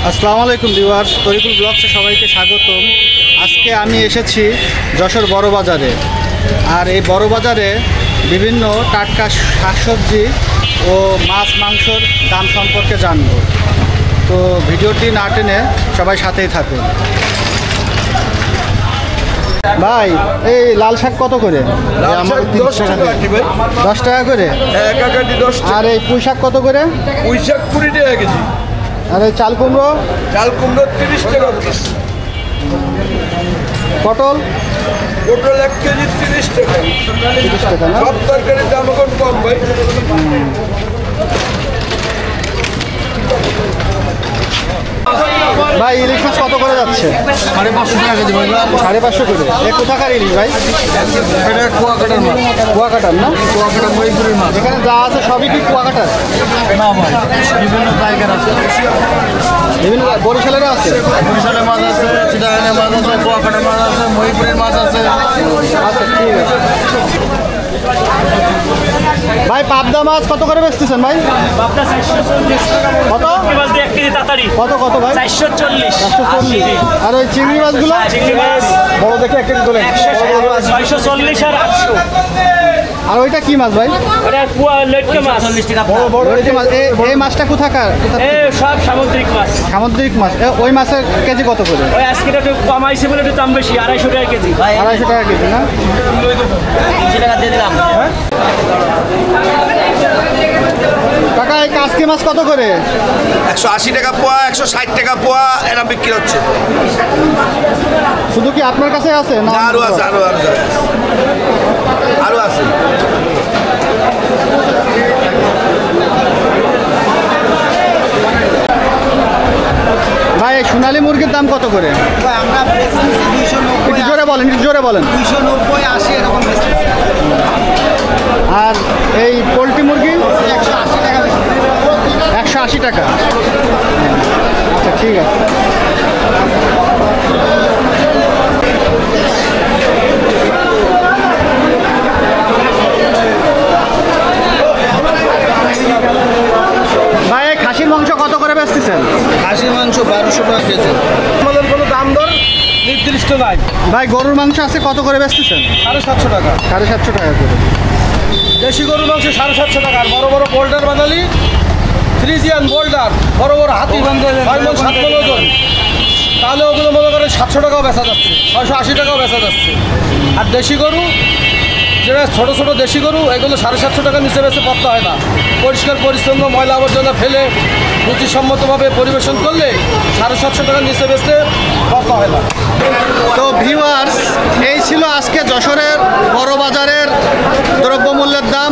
আসসালামু আলাইকুম ভিউয়ার্স, তরিকুল ব্লগসে সবাইকে স্বাগতম। আজকে আমি এসেছি যশোর বড় বাজারে। আর এই বড় বাজারে বিভিন্ন টাটকা শাকসবজি ও মাছ মাংসর দাম সম্পর্কে জানব। তো ভিডিওটি না টেনে সবাই সাথেই থাকুন। ভাই, এই লাল শাক কত করে? 10 টাকা করে। আর এই পুঁই শাক কত করে? পুঁই শাক 20 টাকা কেজি। আর এই চাল কুমড়ো? চাল কুমড়ো 30 টাকা পিস। পটল? পটল 1 কেজি 30 টাকা। 30 টাকা না? সব তরকারির দাম এখন কম ভাই। ভাই, ইলিশ মাছ কত করে যাচ্ছে? 550 টাকা কেজি ভাই। 550 করে। এ কোথাকার ইলিশ ভাই? এটা কুয়াকাটার মাছ। কুয়াকাটার না? কুয়াকাটা মহিপুরের মাছ। এখানে যা আছে সবই কি কুয়াকাটার? না ভাই, বিভিন্ন জায়গার আছে। বিভিন্ন বরিশালেরও আছে? বরিশালের মাছ আছে, চিটাগাঙের মাছ আছে, কুয়াকাটার মাছ আছে, মহিপুরের মাছ আছে। আচ্ছা, ঠিক আছে। ভাই, পাবদা মাছ কত করে বেচতেছেন ভাই? কত কত কত ভাই? 440। আর ওই চিংড়ি মাছগুলো বড় দেখে 1 কেজি তোলেন। 640 আর 800। আর ওইটা কি মাছ ভাই? ওটা লটকে মাছ। লটকে মাছ। এই মাছটা কোথাকার? সব সামুদ্রিক মাছ। সামুদ্রিক মাছ। ওই মাছের কেজি কত করে? ওই আজকে একটু কমাইছে বলে একটু দাম বেশি, 250 টাকা কেজি। 250 টাকা কেজি না? 300 টাকা দিয়ে দিলাম। কাকা, এই কাজকি মাছ কত করে? 180 টাকা পোয়া, 160 টাকা পোয়া এরা বিক্রি হচ্ছে। শুধু কি আপনার কাছে আছে না? আরো আছে, আরো আছে। ভাই, সোনালী মুরগির দাম কত করে? আমরা একটু জোরে বলেন, একটু জোরে বলেন। 290, 80 এরকম বেশি। আর এই পোলট্রি মুরগি 180 টাকা বেশি। 180 টাকা। আচ্ছা, ঠিক আছে। ভাই, খাসির মাংস কত করে বেচতেছেন? খাসির মাংস 1200 টাকা কেজি। আমাদের কোনো দাম দর নির্দিষ্ট নাই ভাই, গরুর মাংস আছে কত করে বেচতেছেন? 750 টাকা। 750 টাকা করে। দেশি গরুর মাংস 750 টাকা। আর বড় বড় বোল্ডার বাঙালি, ফ্রিজিয়ান বোল্ডার, বড় বড় হাতি 6 মণ 7 মণ ওজন, তাহলে ওগুলো মনে করেন 700 টাকাও বেচা যাচ্ছে, 680 টাকাও বেচা যাচ্ছে। আর দেশি গরু, যেটা ছোটো ছোটো দেশি গরু, এগুলো 750 টাকার নিচে বেচে পড়তে হয় না। পরিষ্কার পরিচ্ছন্ন ময়লা আবর্জনা ফেলে রুচিসম্মতভাবে পরিবেশন করলে 750 টাকার নিচে বেচতে পড়তে হয় না। তো ভিউয়ার্স, এই ছিল আজকে যশোরের বড় বাজারের দ্রব্যমূল্যের দাম।